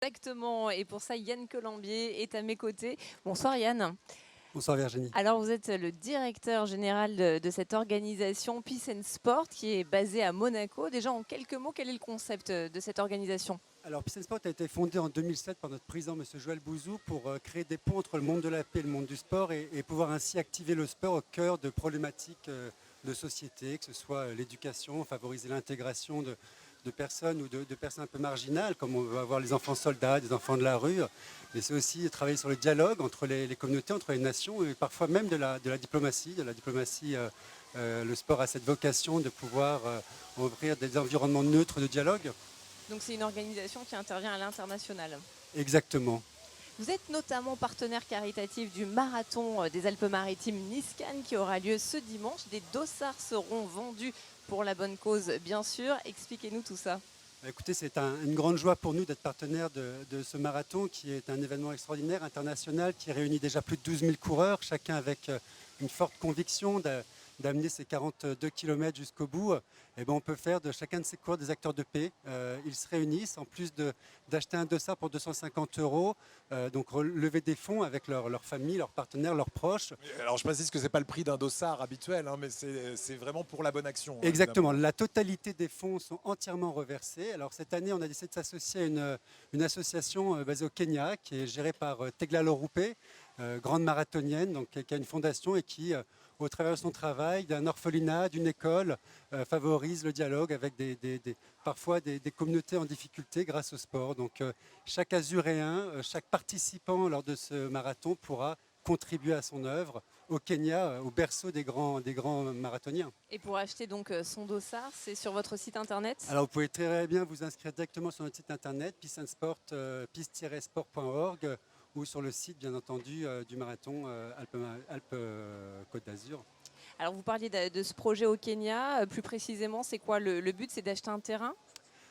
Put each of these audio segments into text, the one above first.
Exactement, et pour ça, Yann Colombier est à mes côtés. Bonsoir Yann. Bonsoir Virginie. Alors vous êtes le directeur général de cette organisation Peace and Sport qui est basée à Monaco. Déjà en quelques mots, quel est le concept de cette organisation? Alors Peace and Sport a été fondé en 2007 par notre président M. Joël Bouzou pour créer des ponts entre le monde de la paix et le monde du sport et pouvoir ainsi activer le sport au cœur de problématiques de société, que ce soit l'éducation, favoriser l'intégration de personnes ou de personnes un peu marginales, comme on va avoir les enfants soldats, des enfants de la rue, mais c'est aussi travailler sur le dialogue entre les communautés, entre les nations, et parfois même de la diplomatie. Le sport a cette vocation de pouvoir ouvrir des environnements neutres de dialogue. Donc c'est une organisation qui intervient à l'international. Exactement. Vous êtes notamment partenaire caritatif du marathon des Alpes-Maritimes Nice-Cannes qui aura lieu ce dimanche. Des dossards seront vendus pour la bonne cause, bien sûr. Expliquez-nous tout ça. Écoutez, c'est une grande joie pour nous d'être partenaire de ce marathon qui est un événement extraordinaire, international, qui réunit déjà plus de 12 000 coureurs, chacun avec une forte conviction d'amener ces 42 km jusqu'au bout. Et ben on peut faire de chacun de ces coureurs des acteurs de paix. Ils se réunissent, en plus d'acheter un dossard pour 250 €, donc lever des fonds avec leur famille, leurs partenaires, leurs proches. Alors je précise que ce n'est pas le prix d'un dossard habituel, hein, mais c'est vraiment pour la bonne action. Exactement, Évidemment. la totalité des fonds sont entièrement reversés. Alors cette année, on a décidé de s'associer à une association basée au Kenya qui est gérée par Tegla Loroupe, grande marathonienne, donc, qui a une fondation et qui, au travers de son travail, d'un orphelinat, d'une école, favorise le dialogue avec parfois des communautés en difficulté grâce au sport. Donc chaque Azuréen, chaque participant lors de ce marathon pourra contribuer à son œuvre au Kenya, au berceau des grands marathoniens. Et pour acheter donc son dossard, c'est sur votre site internet? Alors vous pouvez très bien vous inscrire directement sur notre site internet peace-sport.org ou sur le site bien entendu du marathon Alpes-Côte d'Azur. Alors vous parliez de ce projet au Kenya, plus précisément c'est quoi le but? C'est d'acheter un terrain?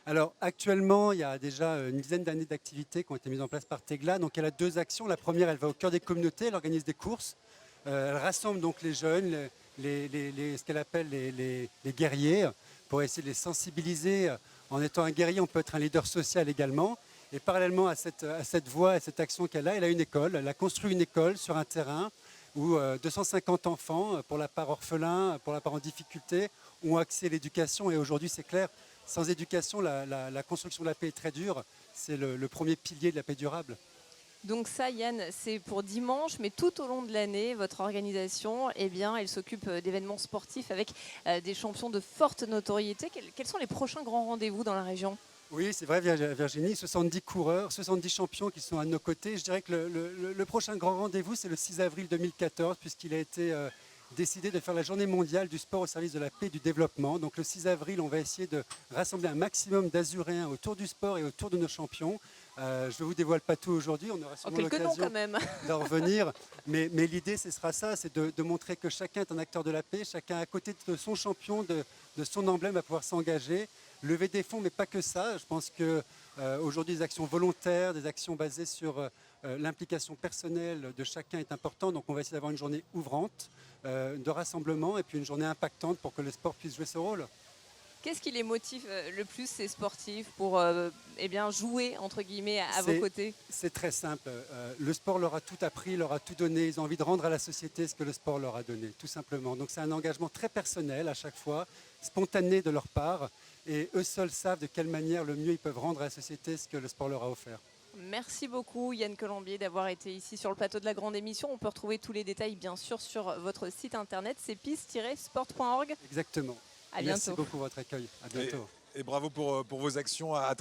Alors actuellement, il y a déjà une dizaine d'années d'activités qui ont été mises en place par Tegla. Donc elle a deux actions. La première, elle va au cœur des communautés, elle organise des courses. Elle rassemble donc les jeunes, ce qu'elle appelle les guerriers, pour essayer de les sensibiliser. En étant un guerrier, on peut être un leader social également. Et parallèlement à cette voie, à cette action qu'elle a une école. Elle a construit une école sur un terrain où 250 enfants, pour la part orphelins, pour la part en difficulté, ont accès à l'éducation. Et aujourd'hui, c'est clair, sans éducation, la construction de la paix est très dure. C'est le premier pilier de la paix durable. Donc ça, Yann, c'est pour dimanche, mais tout au long de l'année, votre organisation, eh bien, elle s'occupe d'événements sportifs avec des champions de forte notoriété. Quels sont les prochains grands rendez-vous dans la région? Oui, c'est vrai Virginie, 70 coureurs, 70 champions qui sont à nos côtés. Je dirais que le prochain grand rendez-vous, c'est le 6 avril 2014, puisqu'il a été décidé de faire la journée mondiale du sport au service de la paix et du développement. Donc le 6 avril, on va essayer de rassembler un maximum d'Azuréens autour du sport et autour de nos champions. Je ne vous dévoile pas tout aujourd'hui, on aura sûrement l'occasion d'en revenir. Mais l'idée, ce sera ça, c'est de montrer que chacun est un acteur de la paix, chacun à côté de son champion, de son emblème, va pouvoir s'engager, lever des fonds, mais pas que ça. Je pense qu'aujourd'hui, des actions volontaires, des actions basées sur l'implication personnelle de chacun est important. Donc on va essayer d'avoir une journée ouvrante, de rassemblement et puis une journée impactante pour que le sport puisse jouer ce rôle. Qu'est-ce qui les motive le plus, ces sportifs, pour eh bien, jouer, entre guillemets, à vos côtés? C'est très simple. Le sport leur a tout appris, leur a tout donné. Ils ont envie de rendre à la société ce que le sport leur a donné, tout simplement. Donc c'est un engagement très personnel à chaque fois, spontané de leur part. Et eux seuls savent de quelle manière le mieux ils peuvent rendre à la société ce que le sport leur a offert. Merci beaucoup Yann Colombier d'avoir été ici sur le plateau de la grande émission. On peut retrouver tous les détails bien sûr sur votre site internet, c'est peace-sport.org. Exactement. À bientôt. Merci beaucoup pour votre accueil. À bientôt. Et bravo pour vos actions à